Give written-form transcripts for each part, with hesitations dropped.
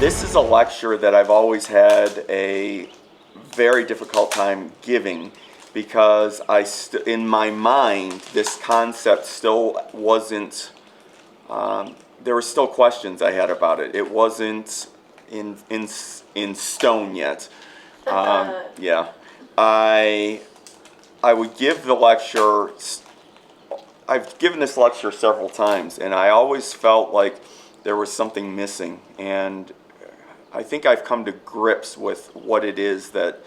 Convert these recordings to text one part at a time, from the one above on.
This is a lecture that I've always had a very difficult time giving because in my mind, this concept still wasn't, there were still questions I had about it. It wasn't in stone yet. Yeah. I would give the lecture, I've given this lecture several times, and I always felt like there was something missing, and I think I've come to grips with what it is that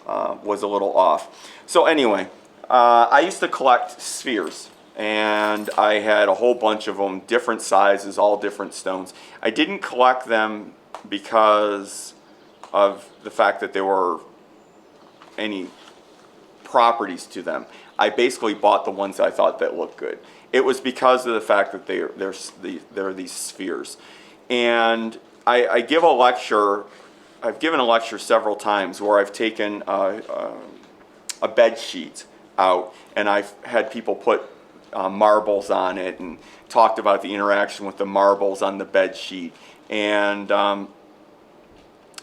was a little off. So anyway, I used to collect spheres, and I had a whole bunch of them, different sizes, all different stones. I didn't collect them because of the fact that there were any properties to them. I basically bought the ones I thought that looked good. It was because of the fact that they're these spheres. And I give a lecture, I've given a lecture several times where I've taken a bed sheet out and I've had people put marbles on it and talked about the interaction with the marbles on the bed sheet. And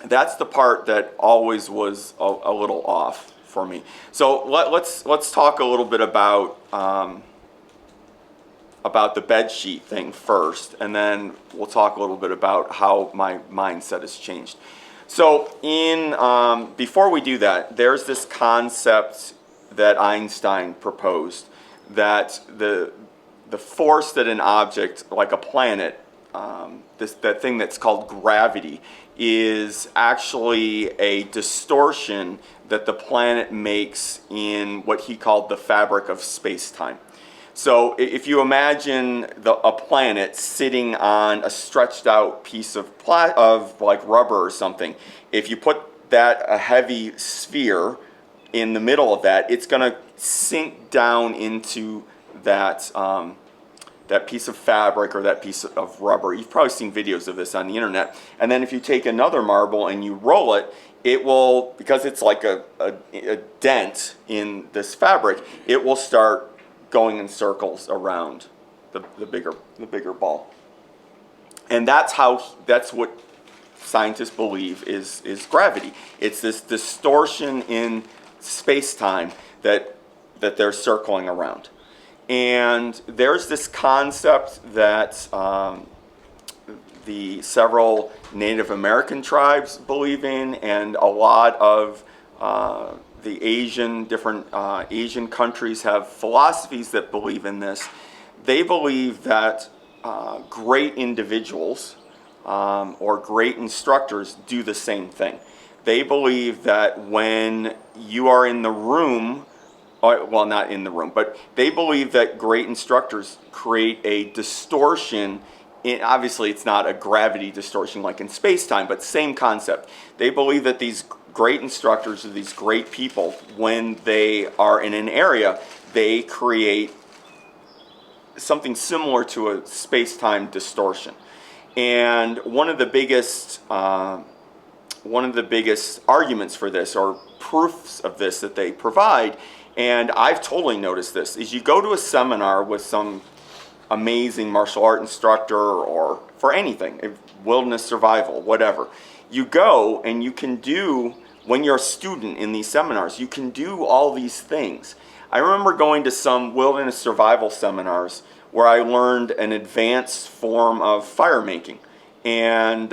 that's the part that always was a little off for me. So let's talk a little bit about the bed sheet thing first, and then we'll talk a little bit about how my mindset has changed. So before we do that, there's this concept that Einstein proposed, that the force that an object, like a planet, that thing that's called gravity, is actually a distortion that the planet makes in what he called the fabric of space-time. So if you imagine a planet sitting on a stretched out piece of like rubber or something, if you put a heavy sphere in the middle of that, it's going to sink down into that piece of fabric or that piece of rubber. You've probably seen videos of this on the internet. And then if you take another marble and you roll it, it will, because it's like a dent in this fabric, it will start going in circles around the bigger ball. And that's what scientists believe is gravity. It's this distortion in space-time that they're circling around. And there's this concept that the several Native American tribes believe in, and a lot of the different Asian countries have philosophies that believe in this. They believe that great individuals or great instructors do the same thing. They believe that when you are in the room, well, not in the room, but they believe that great instructors create a distortion. Obviously, it's not a gravity distortion like in space-time, but same concept. They believe that these great instructors or these great people, when they are in an area, they create something similar to a space-time distortion. And one of the biggest arguments for this, or proofs of this that they provide, and I've totally noticed this, is you go to a seminar with some amazing martial art instructor, or for anything, wilderness survival, whatever. You go and you can do, when you're a student in these seminars, you can do all these things. I remember going to some wilderness survival seminars where I learned an advanced form of fire making. And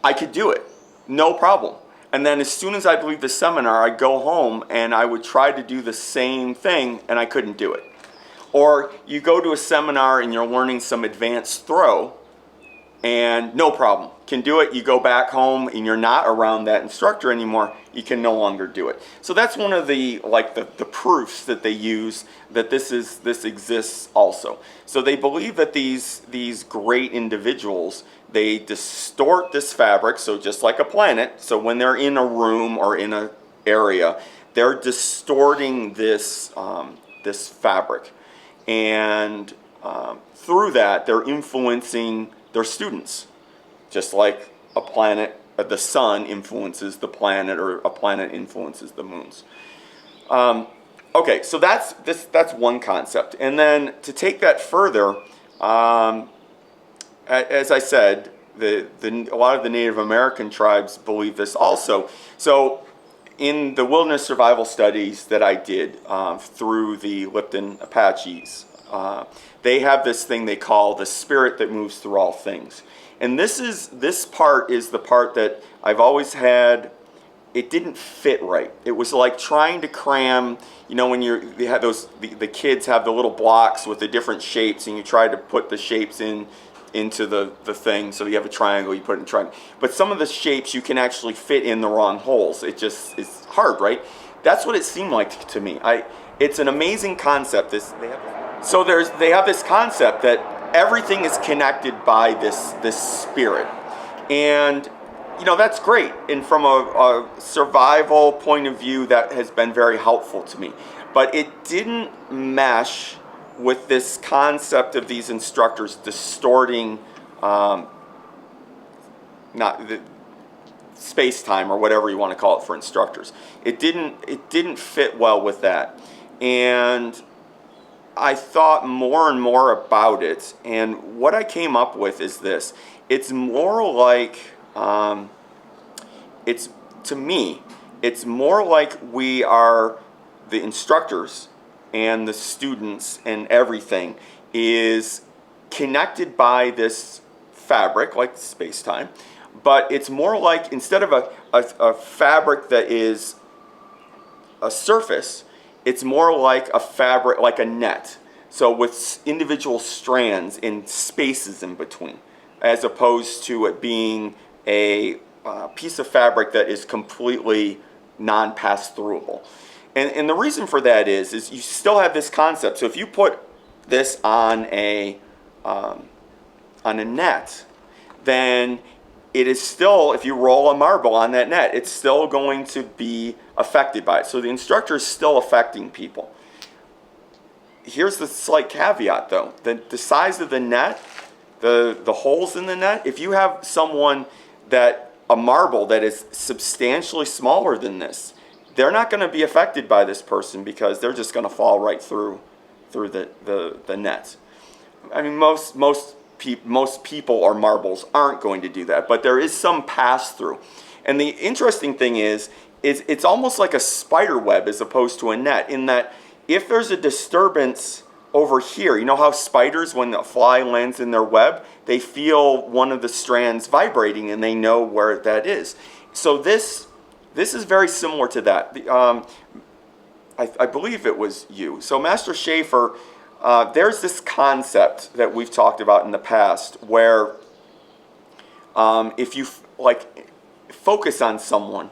I could do it, no problem. And then as soon as I'd leave the seminar, I'd go home and I would try to do the same thing, and I couldn't do it. Or you go to a seminar and you're learning some advanced throw, and no problem, can do it. You go back home and you're not around that instructor anymore, you can no longer do it. So that's one of the proofs that they use that this exists also. So they believe that these great individuals, they distort this fabric, so just like a planet, so when they're in a room or in an area, they're distorting this fabric. And through that, they're influencing their students, just like a planet, the sun influences the planet, or a planet influences the moons. Okay, so that's one concept. And then to take that further, as I said, a lot of the Native American tribes believe this also. So in the wilderness survival studies that I did through the Lipton Apaches, they have this thing they call the spirit that moves through all things. And this part is the part that I've always had. It didn't fit right. It was like trying to cram, when they have the kids have the little blocks with the different shapes, and you try to put the shapes into the thing. So you have a triangle, you put it in a triangle. But some of the shapes you can actually fit in the wrong holes. It's hard, right? That's what it seemed like to me. It's an amazing concept. They have this concept that everything is connected by this spirit. And that's great. And from a survival point of view, that has been very helpful to me. But it didn't mesh with this concept of these instructors distorting not the space-time, or whatever you want to call it for instructors. It didn't fit well with that. And I thought more and more about it, and what I came up with is this. It's more like to me, it's more like we are the instructors, and the students and everything is connected by this fabric, like space-time, but it's more like, instead of a fabric that is a surface, it's more like a fabric, like a net. So with individual strands and spaces in between, as opposed to it being a piece of fabric that is completely non-pass-throughable. And the reason for that is you still have this concept. So if you put this on a net, then it is still, if you roll a marble on that net, it's still going to be affected by it. So the instructor is still affecting people. Here's the slight caveat, though. The size of the net, the holes in the net, if you have a marble that is substantially smaller than this, they're not going to be affected by this person, because they're just going to fall right through the net. I mean, most people or marbles aren't going to do that, but there is some pass through. And the interesting thing is it's almost like a spider web as opposed to a net, in that if there's a disturbance over here, you know how spiders, when a fly lands in their web, they feel one of the strands vibrating and they know where that is. So this is very similar to that. I believe it was you. So Master Schaefer, there's this concept that we've talked about in the past where if you focus on someone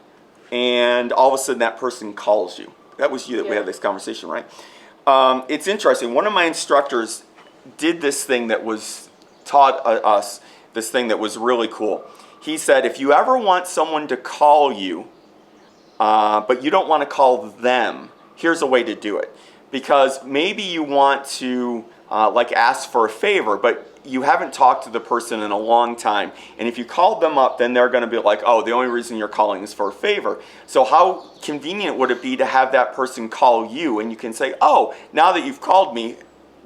and all of a sudden that person calls you. That was you that we had this conversation, right? It's interesting. One of my instructors did this thing that was taught us this thing that was really cool. He said, if you ever want someone to call you, but you don't want to call them, here's a way to do it. Because maybe you want to ask for a favor, but you haven't talked to the person in a long time. And if you called them up, then they're going to be like, oh, the only reason you're calling is for a favor. So how convenient would it be to have that person call you, and you can say, oh, now that you've called me,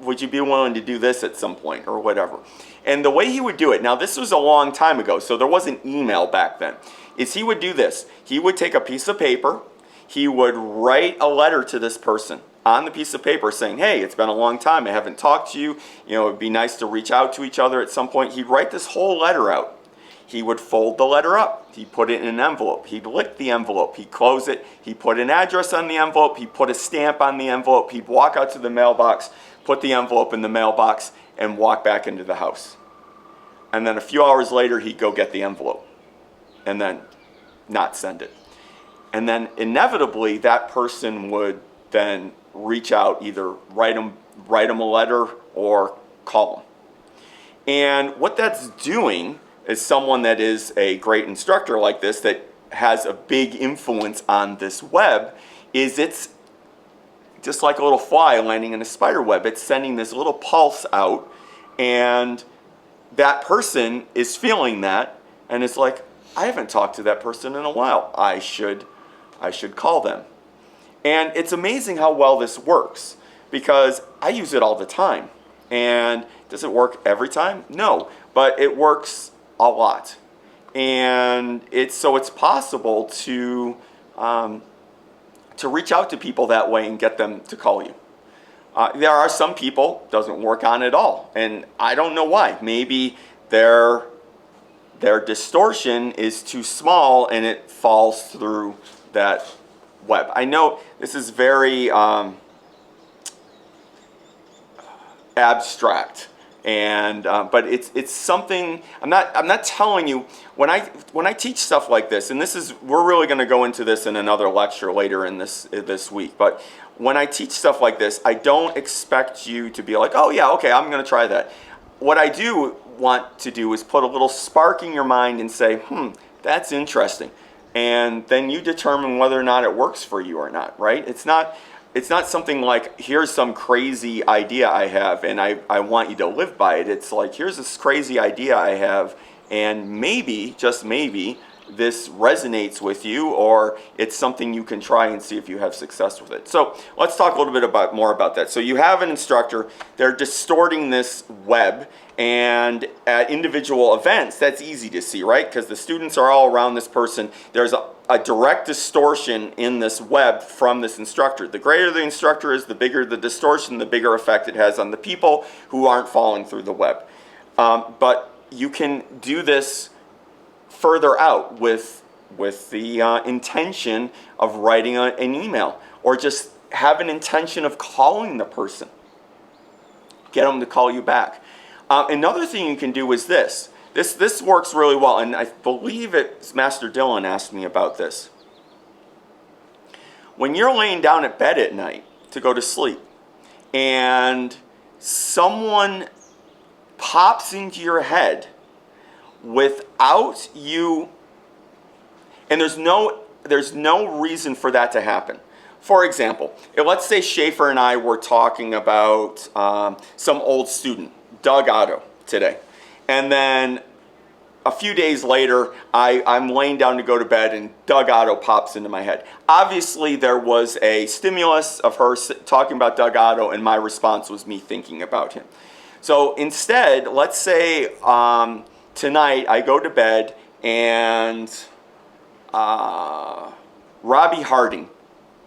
would you be willing to do this at some point, or whatever. And the way he would do it, now this was a long time ago, so there wasn't email back then, is he would do this. He would take a piece of paper, he would write a letter to this person on the piece of paper saying, hey, it's been a long time, I haven't talked to you, it would be nice to reach out to each other at some point. He'd write this whole letter out. He would fold the letter up. He'd put it in an envelope. He'd lick the envelope. He'd close it. He'd put an address on the envelope. He'd put a stamp on the envelope. He'd walk out to the mailbox, put the envelope in the mailbox, and walk back into the house. And then a few hours later, he'd go get the envelope and then not send it. And then inevitably, that person would then reach out, either write him a letter or call him. And what that's doing is, someone that is a great instructor like this, that has a big influence on this web, is it's just like a little fly landing in a spider web. It's sending this little pulse out, and that person is feeling that, and it's like, I haven't talked to that person in a while. I should call them. And it's amazing how well this works, because I use it all the time. And does it work every time? No, but it works a lot. And it's possible to reach out to people that way and get them to call you. There are some people it doesn't work on at all, and I don't know why. Maybe their distortion is too small and it falls through that web. I know this is very abstract, and but it's something. I'm not telling you when I teach stuff like this, and we're really going to go into this in another lecture later in this week. But when I teach stuff like this, I don't expect you to be like, oh yeah, okay, I'm going to try that. What I do want to do is put a little spark in your mind and say, that's interesting, and then you determine whether or not it works for you or not. Right? It's not something like, here's some crazy idea I have and I want you to live by it. It's like, here's this crazy idea I have, and maybe, just maybe, this resonates with you, or it's something you can try and see if you have success with it. So let's talk a little bit more about that. So you have an instructor, they're distorting this web, and at individual events, that's easy to see, right? Because the students are all around this person. There's a direct distortion in this web from this instructor. The greater the instructor is, the bigger the distortion, the bigger effect it has on the people who aren't falling through the web. But you can do this further out with the intention of writing an email, or just have an intention of calling the person. Get them to call you back. Another thing you can do is this. This works really well, and I believe it's Master Dylan asked me about this. When you're laying down at bed at night to go to sleep, and someone pops into your head without you, and there's no reason for that to happen. For example, let's say Schaefer and I were talking about some old student, Doug Otto, today. And then a few days later, I'm laying down to go to bed and Doug Otto pops into my head. Obviously, there was a stimulus of her talking about Doug Otto, and my response was me thinking about him. So instead, let's say tonight I go to bed and Robbie Harding,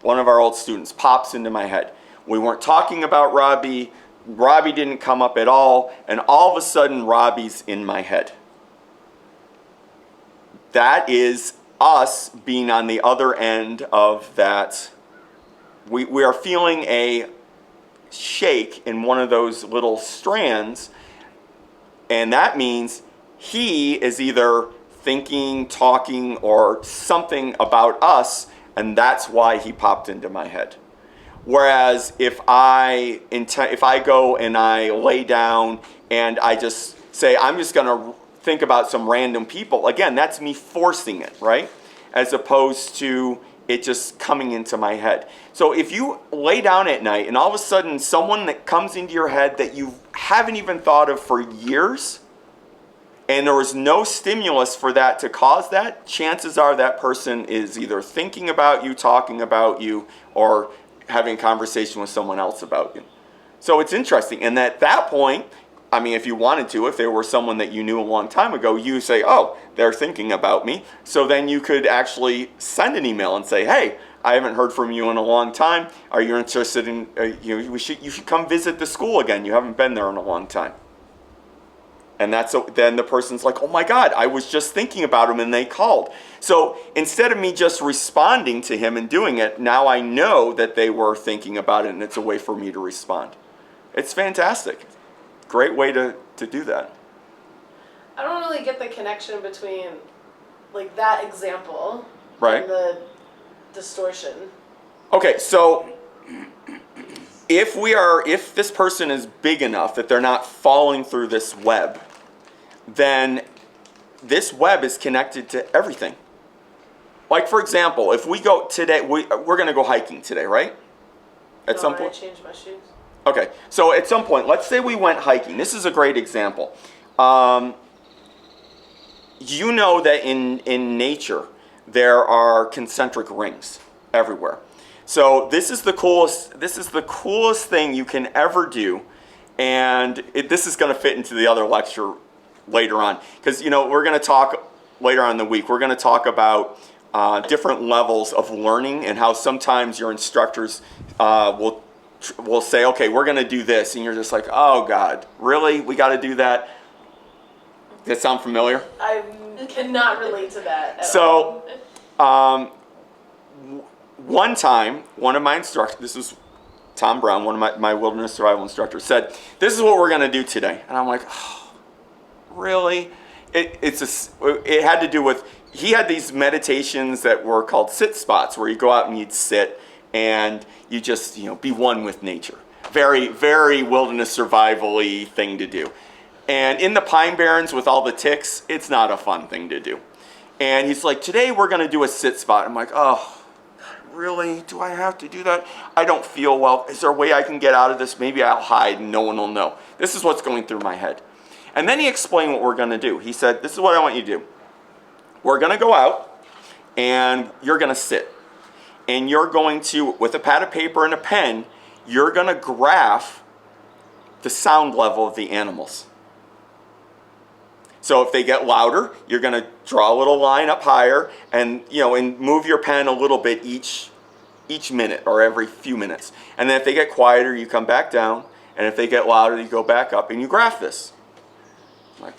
one of our old students, pops into my head. We weren't talking about Robbie. Robbie didn't come up at all, and all of a sudden Robbie's in my head. That is us being on the other end of that. We are feeling a shake in one of those little strands, and that means he is either thinking, talking, or something about us, and that's why he popped into my head. Whereas if I go and I lay down and I just say, I'm just going to think about some random people, again, that's me forcing it, right? As opposed to it just coming into my head. So if you lay down at night and all of a sudden someone that comes into your head that you haven't even thought of for years, and there was no stimulus for that to cause that, chances are that person is either thinking about you, talking about you, or having a conversation with someone else about you. So it's interesting. And at that point, I mean, if you wanted to, if there were someone that you knew a long time ago, you say, oh, they're thinking about me. So then you could actually send an email and say, hey, I haven't heard from you in a long time. Are you interested in, you should come visit the school again. You haven't been there in a long time. And then the person's like, oh my God, I was just thinking about him and they called. So instead of me just responding to him and doing it, now I know that they were thinking about it, and it's a way for me to respond. It's fantastic. Great way to do that. I don't really get the connection between like that example, right, and the distortion. Okay, so if this person is big enough that they're not falling through this web, then this web is connected to everything. Like, for example, if we go today, we're going to go hiking today, right? At some point. I changed my shoes. Okay, so at some point, let's say we went hiking. This is a great example. You know that in nature, there are concentric rings everywhere. So this is the coolest thing you can ever do, And this is going to fit into the other lecture later on. Because, we're going to talk later on in the week, we're going to talk about different levels of learning and how sometimes your instructors will say, okay, we're going to do this. And you're just like, oh, God, really? We got to do that? Does that sound familiar? I cannot relate to that at all. So, one time, one of my instructors, this was Tom Brown, one of my wilderness survival instructors, said, this is what we're going to do today. And I'm like, oh, really? It had to do with, he had these meditations that were called sit spots, where you go out and you'd sit and you just, be one with nature. Very, very wilderness survival-y thing to do. And in the Pine Barrens with all the ticks, it's not a fun thing to do. And he's like, today we're going to do a sit spot. I'm like, oh, really? Do I have to do that? I don't feel well. Is there a way I can get out of this? Maybe I'll hide and no one will know. This is what's going through my head. And then he explained what we're going to do. He said, this is what I want you to do. We're going to go out and you're going to sit. And you're going to, with a pad of paper and a pen, you're going to graph the sound level of the animals. So if they get louder, you're going to draw a little line up higher and, and move your pen a little bit each minute or every few minutes. And then if they get quieter, you come back down. And if they get louder, you go back up and you graph this. I'm like,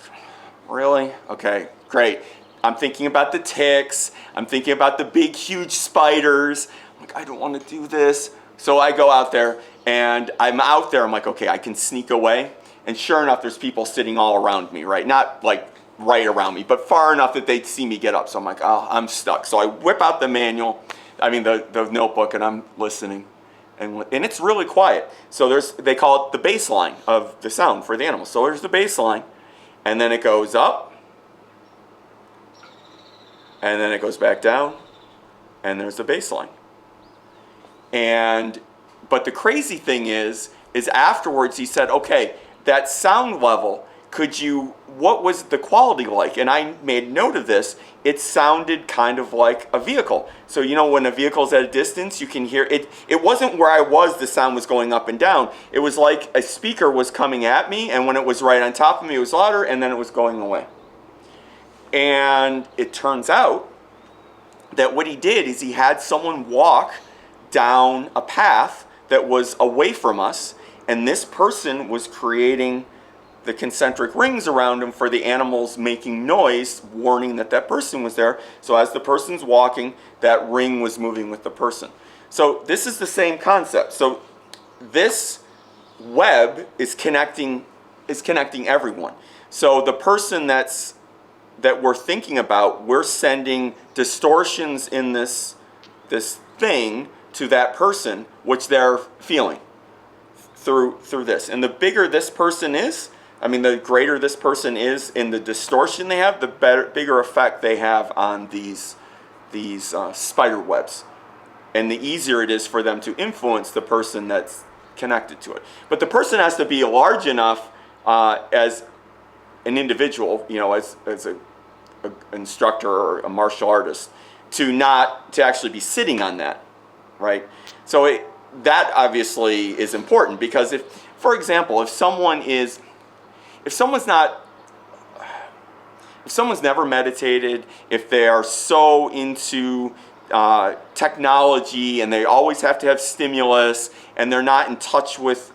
really? Okay, great. I'm thinking about the ticks. I'm thinking about the big, huge spiders. I'm like, I don't want to do this. So I go out there and I'm out there. I'm like, okay, I can sneak away. And sure enough, there's people sitting all around me, right? Not like right around me, but far enough that they'd see me get up. So I'm like, oh, I'm stuck. So I whip out the notebook, and I'm listening. And it's really quiet. So they call it the baseline of the sound for the animals. So there's the baseline, and then it goes up, and then it goes back down, and there's the baseline. But the crazy thing is afterwards he said, okay, that sound level, what was the quality like? And I made note of this. It sounded kind of like a vehicle. So, when a vehicle's at a distance, you can hear it. It wasn't where I was, the sound was going up and down. It was like a speaker was coming at me, and when it was right on top of me, it was louder, and then it was going away. And it turns out that what he did is he had someone walk down a path that was away from us, and this person was creating the concentric rings around him for the animals making noise, warning that that person was there. So as the person's walking, that ring was moving with the person. So this is the same concept. So this web is connecting everyone. So the person that we're thinking about, we're sending distortions in this thing to that person, which they're feeling through this. And the bigger this person is, the greater this person is in the distortion they have, the bigger effect they have on these spider webs. And the easier it is for them to influence the person that's connected to it. But the person has to be large enough as an individual, as an instructor or a martial artist, to actually be sitting on that, right? So that obviously is important, because for example, if someone's never meditated, if they are so into technology and they always have to have stimulus, and they're not in touch with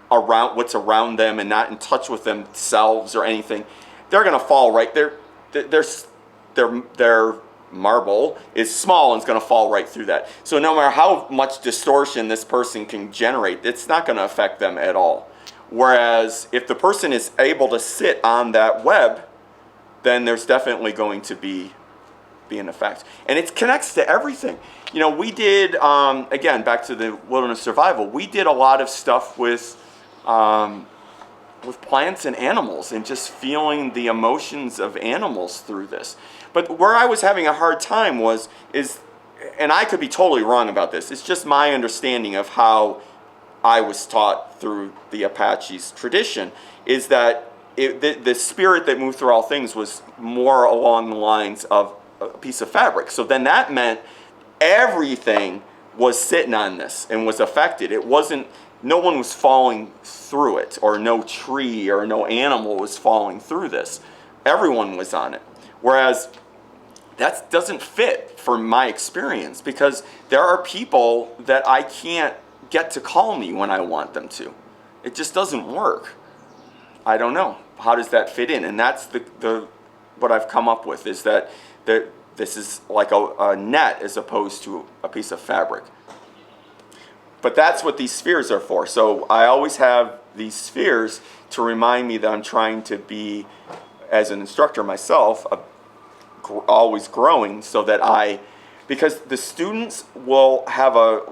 what's around them and not in touch with themselves or anything, they're going to fall right there. Their marble is small and it's going to fall right through that. So no matter how much distortion this person can generate, it's not going to affect them at all. Whereas if the person is able to sit on that web, then there's definitely going to be an effect. And it connects to everything. We did, again, back to the wilderness survival, we did a lot of stuff with plants and animals and just feeling the emotions of animals through this. But where I was having a hard time and I could be totally wrong about this, it's just my understanding of how I was taught through the Apache's tradition, is that the spirit that moved through all things was more along the lines of a piece of fabric. So then that meant everything was sitting on this and was affected. It wasn't no one was falling through it, or no tree or no animal was falling through this. Everyone was on it. Whereas that doesn't fit for my experience, because there are people that I can't get to call me when I want them to. It just doesn't work. I don't know. How does that fit in? And that's the what I've come up with, is that this is like a net as opposed to a piece of fabric. But that's what these spheres are for. So I always have these spheres to remind me that I'm trying to be, as an instructor myself, always growing, so that because the students will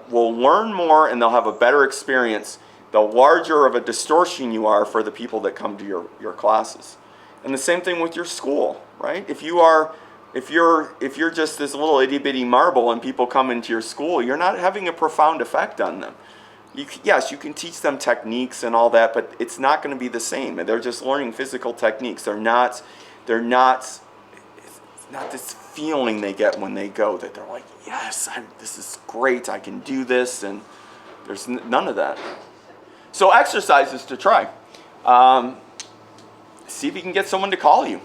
learn more and they'll have a better experience the larger of a distortion you are for the people that come to your classes. And the same thing with your school, right? If you're just this little itty bitty marble and people come into your school, you're not having a profound effect on them. Yes, you can teach them techniques and all that, but it's not going to be the same. They're just learning physical techniques. They're not it's not this feeling they get when they go that they're like, yes, this is great, I can do this, and there's none of that. So exercises to try. See if you can get someone to call you.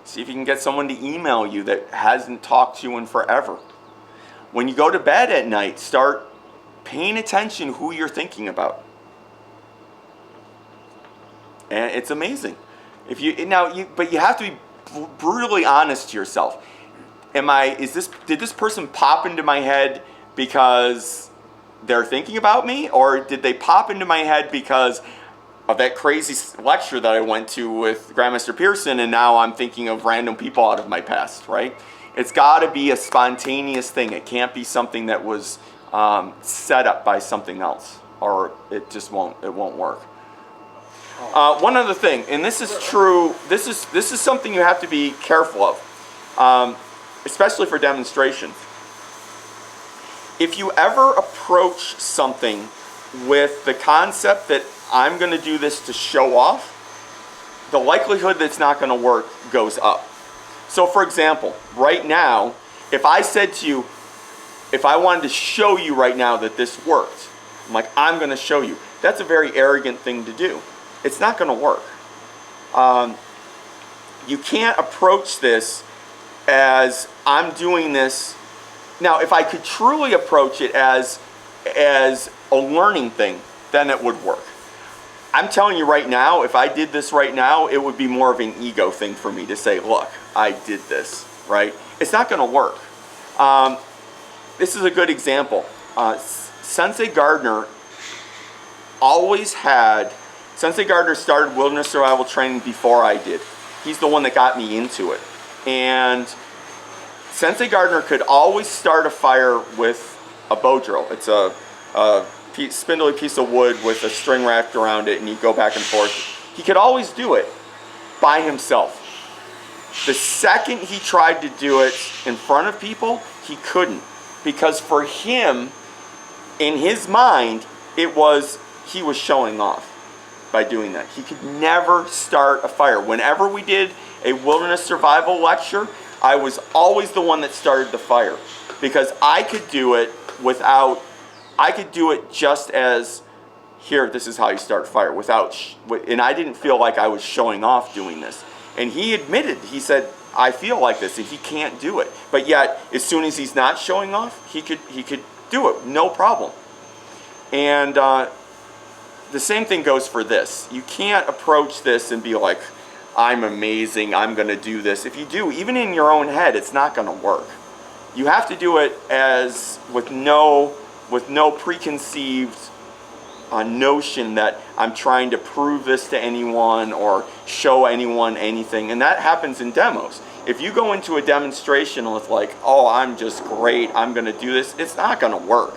See if you can get someone to email you that hasn't talked to you in forever. When you go to bed at night, start paying attention who you're thinking about. And it's amazing. But you have to be brutally honest to yourself. Did this person pop into my head because they're thinking about me, or did they pop into my head because of that crazy lecture that I went to with Grandmaster Pearson, and now I'm thinking of random people out of my past, right? It's got to be a spontaneous thing. It can't be something that was set up by something else, or it just won't work. One other thing, and this is true, this is something you have to be careful of, especially for demonstration. If you ever approach something with the concept that I'm going to do this to show off, the likelihood that it's not going to work goes up. So for example, right now, if I said to you, if I wanted to show you right now that this worked, I'm like, I'm going to show you. That's a very arrogant thing to do. It's not going to work. You can't approach this as I'm doing this. Now, if I could truly approach it as a learning thing, then it would work. I'm telling you right now, if I did this right now, it would be more of an ego thing for me to say, look, I did this, right? It's not going to work. This is a good example. Sensei Gardner started wilderness survival training before I did. He's the one that got me into it. And Sensei Gardner could always start a fire with a bow drill. It's a spindly piece of wood with a string wrapped around it, and you go back and forth. He could always do it by himself. The second he tried to do it in front of people, he couldn't. Because for him, in his mind, he was showing off by doing that. He could never start a fire. Whenever we did a wilderness survival lecture, I was always the one that started the fire, because I could do it just as, here, this is how you start a fire, and I didn't feel like I was showing off doing this. And he admitted, he said, I feel like this, and he can't do it. But yet, as soon as he's not showing off, he could do it, no problem. And the same thing goes for this. You can't approach this and be like, I'm amazing, I'm going to do this. If you do, even in your own head, it's not going to work. You have to do it with no preconceived notion that I'm trying to prove this to anyone or show anyone anything. And that happens in demos. If you go into a demonstration with like, oh, I'm just great, I'm going to do this, it's not going to work.